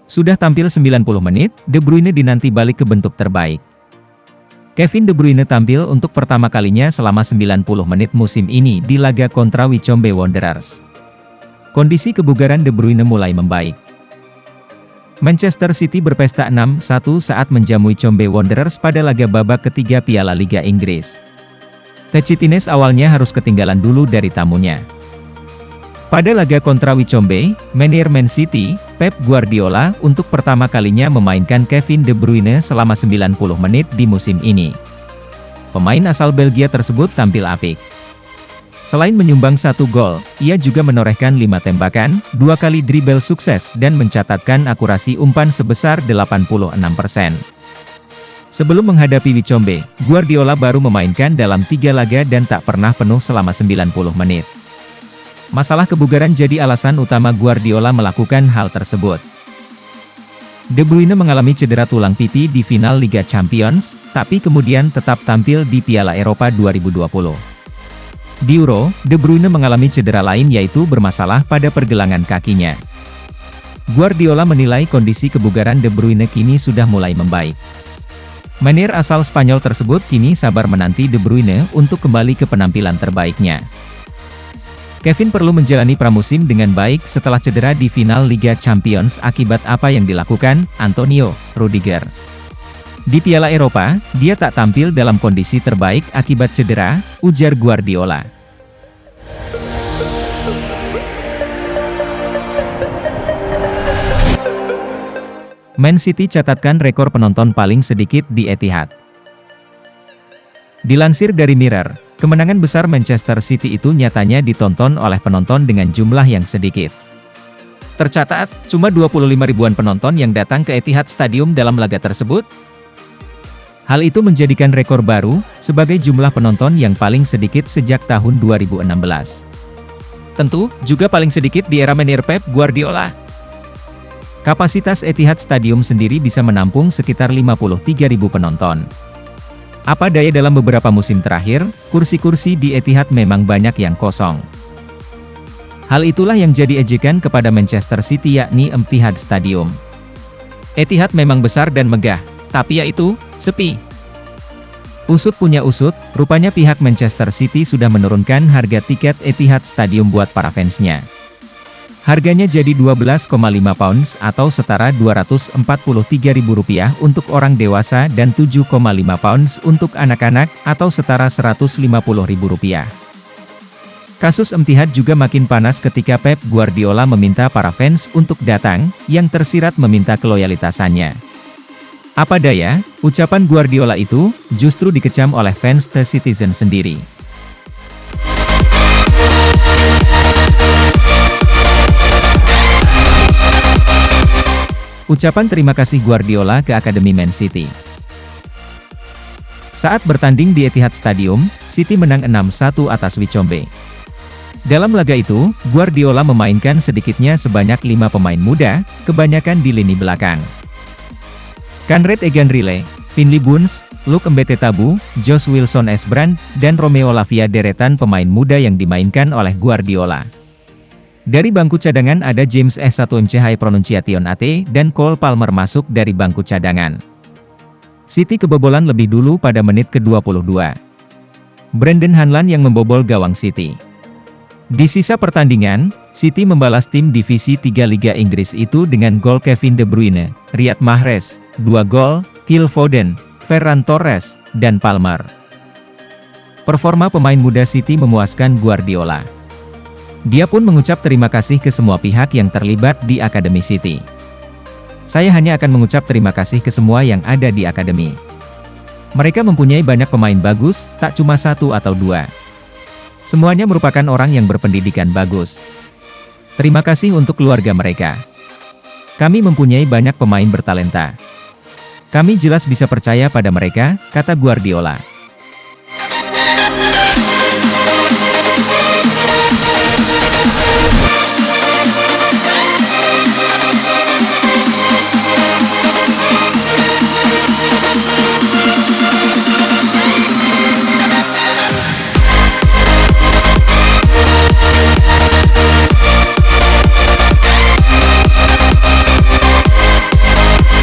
Sudah tampil 90 menit, De Bruyne dinanti balik ke bentuk terbaik. Kevin De Bruyne tampil untuk pertama kalinya selama 90 menit musim ini di laga kontra Wycombe Wanderers. Kondisi kebugaran De Bruyne mulai membaik. Manchester City berpesta 6-1 saat menjamu Wycombe Wanderers pada laga babak ketiga Piala Liga Inggris. Tacitines awalnya harus ketinggalan dulu dari tamunya. Pada laga kontra Wycombe, manajer Man City, Pep Guardiola, untuk pertama kalinya memainkan Kevin De Bruyne selama 90 menit di musim ini. Pemain asal Belgia tersebut tampil apik. Selain menyumbang 1 gol, ia juga menorehkan 5 tembakan, 2 kali dribble sukses dan mencatatkan akurasi umpan sebesar 86%. Sebelum menghadapi Wycombe, Guardiola baru memainkan dalam 3 laga dan tak pernah penuh selama 90 menit. Masalah kebugaran jadi alasan utama Guardiola melakukan hal tersebut. De Bruyne mengalami cedera tulang pipi di final Liga Champions, tapi kemudian tetap tampil di Piala Eropa 2020. Di Euro, De Bruyne mengalami cedera lain yaitu bermasalah pada pergelangan kakinya. Guardiola menilai kondisi kebugaran De Bruyne kini sudah mulai membaik. Manajer asal Spanyol tersebut kini sabar menanti De Bruyne untuk kembali ke penampilan terbaiknya. Kevin perlu menjalani pramusim dengan baik setelah cedera di final Liga Champions akibat apa yang dilakukan Antonio Rudiger. Di Piala Eropa, dia tak tampil dalam kondisi terbaik akibat cedera, ujar Guardiola. Man City catatkan rekor penonton paling sedikit di Etihad. Dilansir dari Mirror, kemenangan besar Manchester City itu nyatanya ditonton oleh penonton dengan jumlah yang sedikit. Tercatat, cuma 25 ribuan penonton yang datang ke Etihad Stadium dalam laga tersebut. Hal itu menjadikan rekor baru, sebagai jumlah penonton yang paling sedikit sejak tahun 2016. Tentu, juga paling sedikit di era manajer Pep Guardiola. Kapasitas Etihad Stadium sendiri bisa menampung sekitar 53.000 penonton. Apa daya dalam beberapa musim terakhir, kursi-kursi di Etihad memang banyak yang kosong. Hal itulah yang jadi ejekan kepada Manchester City yakni Etihad Stadium. Etihad memang besar dan megah, tapi yaitu, sepi. Usut punya usut, rupanya pihak Manchester City sudah menurunkan harga tiket Etihad Stadium buat para fansnya. Harganya jadi 12,5 pounds atau setara Rp243.000 untuk orang dewasa dan 7,5 pounds untuk anak-anak atau setara Rp150.000. Kasus Etihad juga makin panas ketika Pep Guardiola meminta para fans untuk datang, yang tersirat meminta keloyalitasannya. Apa daya, ucapan Guardiola itu justru dikecam oleh fans The Citizen sendiri. Ucapan terima kasih Guardiola ke Akademi Man City. Saat bertanding di Etihad Stadium, City menang 6-1 atas Wycombe. Dalam laga itu, Guardiola memainkan sedikitnya sebanyak 5 pemain muda, kebanyakan di lini belakang. Conrad Egan Rile, Finley Bunce, Luke Mbete Tabu, Josh Wilson-Esbrand, dan Romeo Lavia deretan pemain muda yang dimainkan oleh Guardiola. Dari bangku cadangan ada James S1MC Pronunciation AT dan Cole Palmer masuk dari bangku cadangan. City kebobolan lebih dulu pada menit ke-22. Brandon Hanlan yang membobol gawang City. Di sisa pertandingan, City membalas tim divisi 3 Liga Inggris itu dengan gol Kevin De Bruyne, Riyad Mahrez, 2 gol, Phil Foden, Ferran Torres, dan Palmer. Performa pemain muda City memuaskan Guardiola. Dia pun mengucap terima kasih ke semua pihak yang terlibat di Akademi City. Saya hanya akan mengucap terima kasih ke semua yang ada di Akademi. Mereka mempunyai banyak pemain bagus, tak cuma 1 atau 2. Semuanya merupakan orang yang berpendidikan bagus. Terima kasih untuk keluarga mereka. Kami mempunyai banyak pemain bertalenta. Kami jelas bisa percaya pada mereka, kata Guardiola.